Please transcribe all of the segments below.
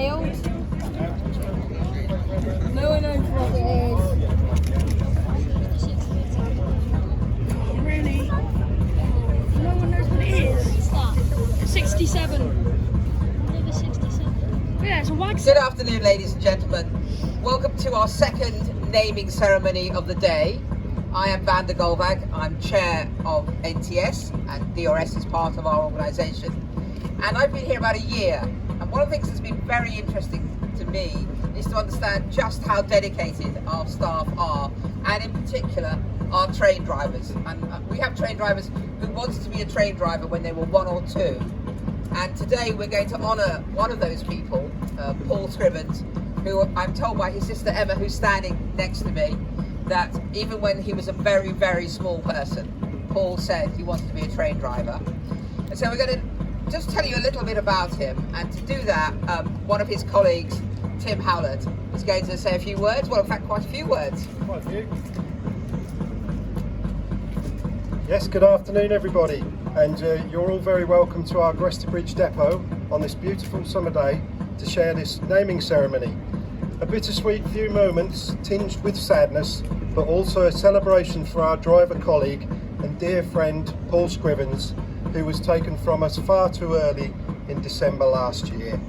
failed. No one knows what it is. Really? No one knows what it is. 67. Number 67. Yeah, it's a wag. Good afternoon, ladies and gentlemen. Welcome to our second naming ceremony of the day. I am Van der Golwag. I'm chair of NTS, and DRS is part of our organisation. And I've been here about a year. And one of the things that's been very interesting to me is to understand just how dedicated our staff are, and in particular our train drivers. And we have train drivers who wanted to be a train driver when they were 1 or 2. And today we're going to honour one of those people, Paul Scrivens, who I'm told by his sister Emma, who's standing next to me, that even when he was a very, very small person, Paul said he wanted to be a train driver. And so we're going to just tell you a little bit about him, and to do that, one of his colleagues, Tim Howlett, is going to say a few words. Well, in fact, quite a few words. Quite a few. Yes, good afternoon everybody, and you're all very welcome to our Gresty Bridge depot on this beautiful summer day to share this naming ceremony. A bittersweet few moments tinged with sadness, but also a celebration for our driver colleague and dear friend Paul Scrivens, who was taken from us far too early in December last year.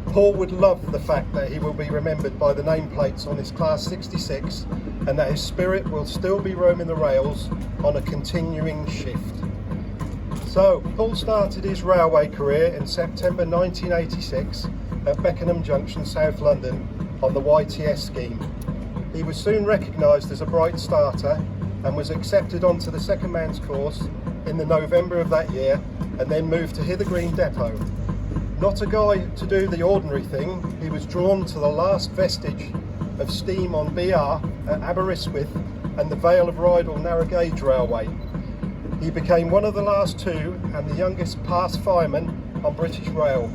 Paul would love the fact that he will be remembered by the nameplates on his Class 66, and that his spirit will still be roaming the rails on a continuing shift. So, Paul started his railway career in September 1986 at Beckenham Junction, South London, on the YTS scheme. He was soon recognised as a bright starter and was accepted onto the second man's course in the November of that year, and then moved to Hither Green Depot. Not a guy to do the ordinary thing, he was drawn to the last vestige of steam on BR at Aberystwyth and the Vale of Rydal narrow gauge railway. He became one of the last 2 and the youngest past fireman on British Rail.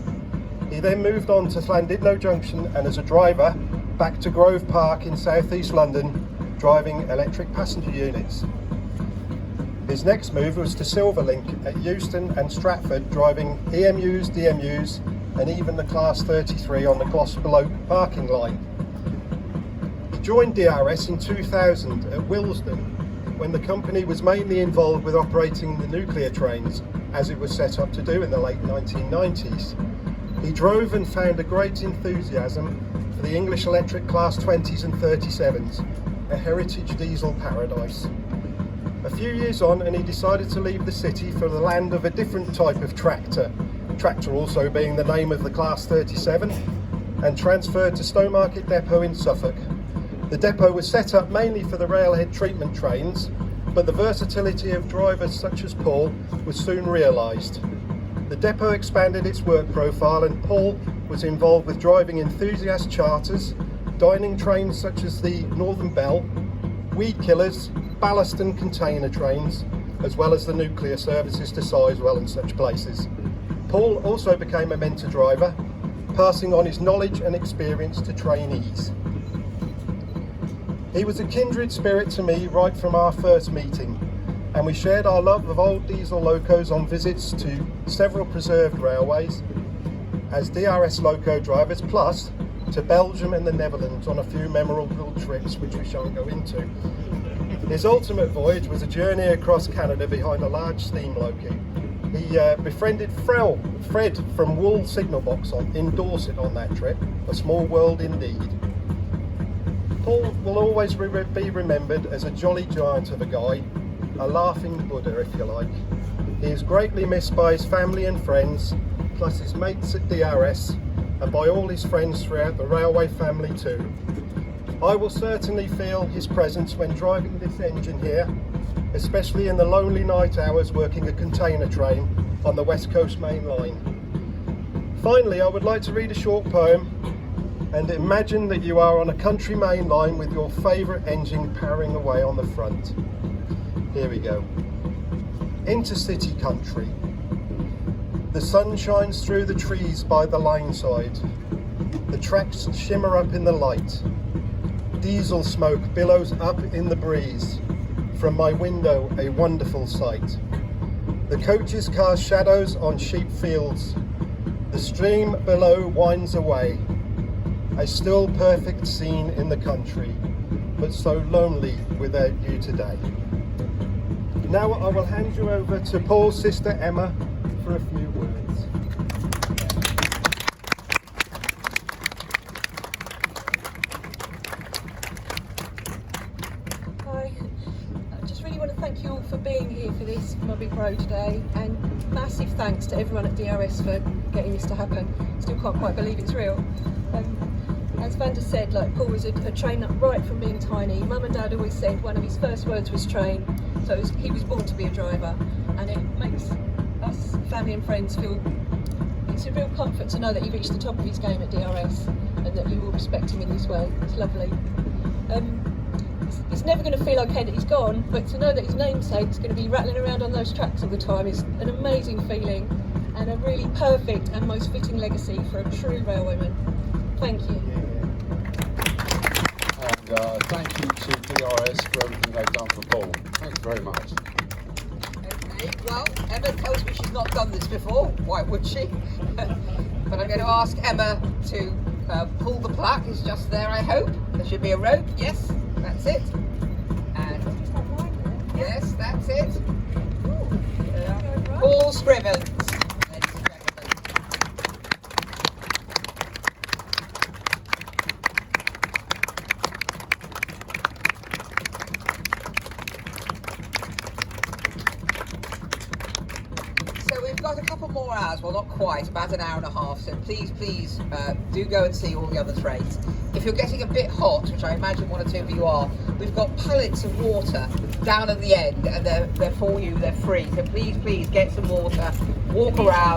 He then moved on to Llandudno Junction, and as a driver back to Grove Park in South East London, driving electric passenger units. His next move was to Silverlink at Euston and Stratford, driving EMUs, DMUs, and even the Class 33 on the Glossbelow parking line. He joined DRS in 2000 at Willesden, when the company was mainly involved with operating the nuclear trains, as it was set up to do in the late 1990s. He drove and found a great enthusiasm for the English electric Class 20s and 37s, a heritage diesel paradise. A few years on, and he decided to leave the city for the land of a different type of tractor also being the name of the Class 37, and transferred to Stowmarket Depot in Suffolk. The depot was set up mainly for the railhead treatment trains, but the versatility of drivers such as Paul was soon realised. The depot expanded its work profile, and Paul was involved with driving enthusiast charters, dining trains such as the Northern Bell, weed killers, ballast and container trains, as well as the nuclear services to Sizewell and such places. Paul also became a mentor driver, passing on his knowledge and experience to trainees. He was a kindred spirit to me right from our first meeting, and we shared our love of old diesel locos on visits to several preserved railways as DRS loco drivers, plus to Belgium and the Netherlands on a few memorable trips which we shan't go into. His ultimate voyage was a journey across Canada behind a large steam loco. He befriended Fred from Wool Signal Box in Dorset on that trip, a small world indeed. Paul will always be remembered as a jolly giant of a guy, a laughing Buddha if you like. He is greatly missed by his family and friends, plus his mates at DRS, and by all his friends throughout the railway family too. I will certainly feel his presence when driving this engine here, especially in the lonely night hours working a container train on the West Coast Main Line. Finally, I would like to read a short poem, and imagine that you are on a country main line with your favourite engine powering away on the front. Here we go. Intercity country. The sun shines through the trees by the line side. The tracks shimmer up in the light. Diesel smoke billows up in the breeze. From my window, a wonderful sight. The coaches cast shadows on sheep fields. The stream below winds away. a still perfect scene in the country, but so lonely without you today. Now I will hand you over to Paul's sister Emma for a few words. Hi, I just really want to thank you all for being here for this, my big row today, and massive thanks to everyone at DRS for getting this to happen. Still can't quite believe it's real. As Vanda said, like, Paul was a trainer right from being tiny. Mum and Dad always said one of his first words was train, so he was born to be a driver, and it makes us family and friends feel it's a real comfort to know that he reached the top of his game at DRS and that you will respect him in this way. It's lovely. It's never going to feel okay that he's gone, but to know that his namesake's going to be rattling around on those tracks all the time is an amazing feeling and a really perfect and most fitting legacy for a true railwayman. Thank you. And thank you to DRS for everything they've done for Paul. Thanks very much. Okay, well, Emma tells me she's not done this before. Why would she? But I'm going to ask Emma to pull the plaque. It's just there, I hope. There should be a rope. Yes, that's it. And yes, that's it. Paul Scrivens, ladies and gentlemen. So we've got a couple more hours, well not quite, about an hour and a half, so please do go and see all the other trains. If you're getting a bit hot, which I imagine one or two of you are, we've got pallets of water down at the end and they're for you, they're free, so please get some water, walk around.